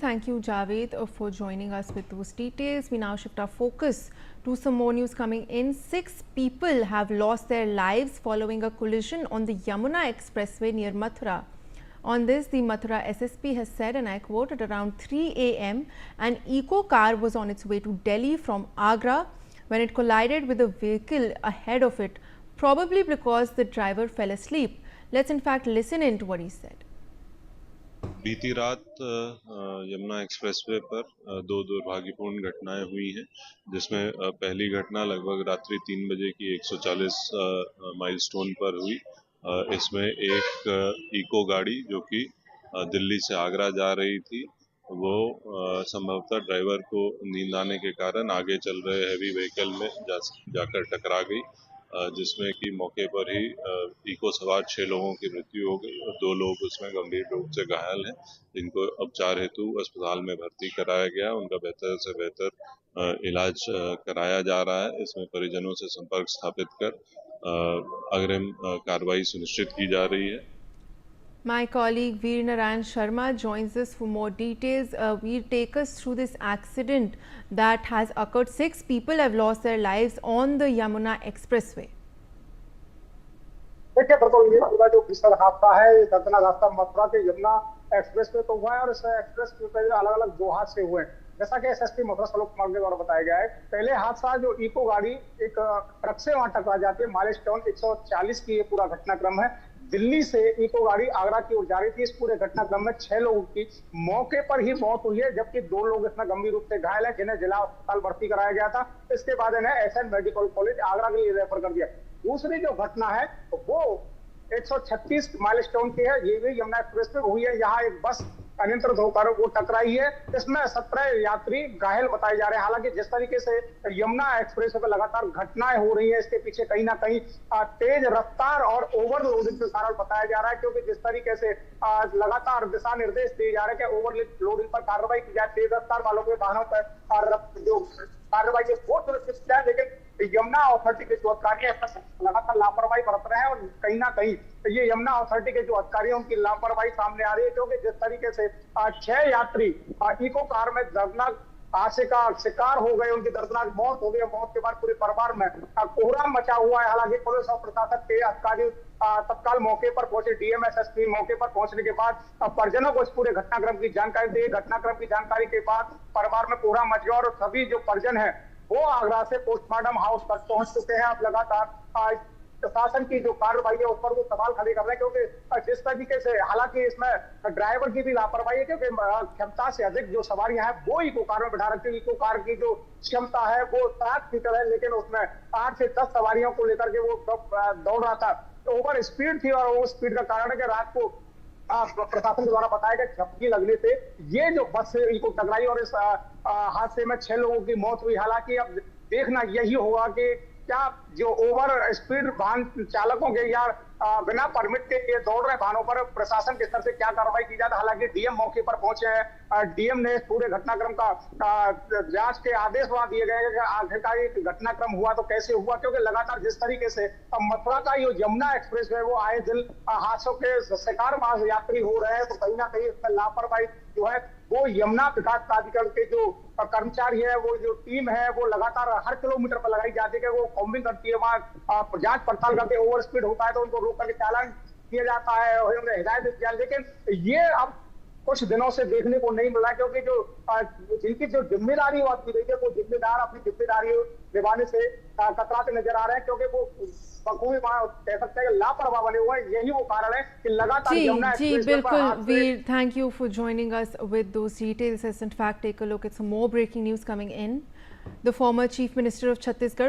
Thank you, Javed, for joining us with those details. We now shift our focus to some more news coming in. 6 people have lost their lives following a collision on the Yamuna Expressway near Mathura. On this, the Mathura SSP has said, and I quote, at around 3 a.m., an eco car was on its way to Delhi from Agra when it collided with a vehicle ahead of it, probably because the driver fell asleep. Let's in fact listen in to what he said. बीती रात Yamuna expressway पर दो दुर्भाग्यपूर्ण घटनाएं हुई हैं, जिसमें पहली घटना लगभग रात्रि 3 बजे की 140 माइलस्टोन पर हुई। इसमें एक इको गाड़ी जो कि दिल्ली से आगरा जा रही थी, वो संभवतः ड्राइवर को नींद आने के कारण आगे चल रहे हैवी व्हीकल में जाकर टकरा गई, जिसमें कि मौके पर ही इको सवार 6 लोगों की मृत्यु हो गई और 2 लोग उसमें गंभीर रूप से घायल हैं, जिनको उपचार हेतु अस्पताल में भर्ती कराया गया। उनका बेहतर से बेहतर इलाज कराया जा रहा है। इसमें परिजनों से संपर्क स्थापित कर अग्रिम कार्रवाई सुनिश्चित की जा रही है। My colleague Veer Narayan Sharma joins us for more details. Veer, take us through this accident that has occurred. 6 people have lost their lives on the Yamuna Expressway. देखिए, बिल्कुल ये पूरा जो भीषण हादसा है, ये दर्दनाक हादसा मथुरा के यमुना एक्सप्रेस पे तो हुआ है और इस एक्सप्रेस पे अलग अलग 2 हादसे हुए हैं। जैसा कि एसएसपी मथुरा सलोक कुमार के द्वारा बताया गया है, पहले हादसा जो इको गाड़ी एक ट्रक से वहां टकरा जाती है, माइलस्टोन 140 की ये पूरा घटनाक्रम है। दिल्ली से इको गाड़ी आगरा की ओर जा रही थी। इस पूरे घटनाक्रम में 6 लोगों की मौके पर ही मौत हुई है, जबकि 2 लोग इसमें गंभीर रूप से घायल है, जिन्हें जिला अस्पताल भर्ती कराया गया था। इसके बाद इन्हें एसएन मेडिकल कॉलेज आगरा के लिए रेफर कर दिया। दूसरी जो घटना है वो 136 माइलस्टोन की है, ये भी यमुना एक्सप्रेस पे हुई है। यहाँ एक बस अनियंत्रित होकर वो टकराई है। इसमें 17 यात्री घायल बताए जा रहे हैं। हालांकि जिस तरीके से यमुना एक्सप्रेस पे लगातार घटनाएं हो रही हैं, इसके पीछे कहीं ना कहीं तेज रफ्तार और ओवरलोडिंग के कारण बताया जा रहा है, क्योंकि जिस तरीके से लगातार दिशा निर्देश दिए जा रहे हैं कि ओवरलोडिंग पर कार्रवाई की जाए, तेज रफ्तार वालों के वाहनों पर जो कार्रवाई है वो सुनिश्चित की जाए। लेकिन यमुना अथॉरिटी के जो अधिकारी है लगातार लापरवाही बरत रहे हैं और कहीं ना कहीं ये यमुना अथॉरिटी के जो अधिकारी हैं उनकी लापरवाही सामने आ रही है, क्योंकि जिस तरीके से 6 यात्री इको कार में दर्दनाक हादसे का शिकार हो गए, उनकी दर्दनाक मौत हो गई। मौत के बाद पूरे परिवार में कोहराम मचा हुआ है। हालांकि पुलिस और प्रशासन के अधिकारी तत्काल मौके पर पहुंचे। डीएम एसएसपी मौके पर पहुंचने के बाद परिजनों को इस पूरे घटनाक्रम की जानकारी दी। घटनाक्रम की जानकारी के बाद परिवार में कोहराम मच गया और सभी जो परिजन है वो आगरा से पोस्टमार्टम हाउस तक पहुंच चुके हैं। अब लगातार प्रशासन की जो कार्रवाई है उस पर वो सवाल खड़े कर रहे हैं, क्योंकि जिस तरीके से, हालांकि इसमें ड्राइवर की भी लापरवाही है, क्योंकि क्षमता से अधिक जो सवारियां हैं वो इको कार में बैठा रखी है। इको कार की जो क्षमता है वो 7 सीटर है, लेकिन उसमें 8 से 10 सवारियों को लेकर के वो दौड़ रहा था। ओवर स्पीड थी और ओवर स्पीड का कारण है कि रात को प्रशासन के द्वारा बताया गया झपकी लगने से ये जो बस से इनको टकराई और इस हादसे में 6 लोगों की मौत हुई। हालांकि अब देखना यही होगा कि क्या जो ओवर स्पीड वाहन चालकों के या बिना परमिट के ये दौड़ रहे वाहनों पर प्रशासन के स्तर से क्या कार्रवाई की जाए। हालांकि डीएम मौके पर पहुंचे हैं। डीएम ने पूरे घटनाक्रम का जांच के आदेश वहां दिए गए कि आखिरकार ये घटनाक्रम हुआ तो कैसे हुआ, क्योंकि लगातार जिस तरीके से मथुरा का जो यमुना एक्सप्रेस है वो आए दिन हादसों के शिकार यात्री हो रहे हैं, तो कहीं ना कहीं इसमें लापरवाही जो है वो यमुना विकास प्राधिकरण के जो कर्मचारी है, वो जो टीम है, वो लगातार हर किलोमीटर पर लगाई जाती है कि वो कॉम्बिंग करती है, वहां जांच पड़ताल करके ओवर स्पीड होता है तो उनको रोक करके चालान किया जाता है, उन्हें हिदायत दी जाती है। लेकिन ये अब कुछ दिनों से देखने को नहीं मिला, क्योंकि जो जिनकी जो जिम्मेदारी बात की गई है वो जिम्मेदार अपनी जिम्मेदारी निभाने से कतराते नजर आ रहे हैं, क्योंकि वो बखूबी कह सकते हैं लापरवाह बने हुए हैं। यही वो कारण है कि लगातार जी बिल्कुल Veer, thank you for joining us with those details. Let's in fact take a look at some more breaking news coming in. The former Chief Minister of Chhattisgarh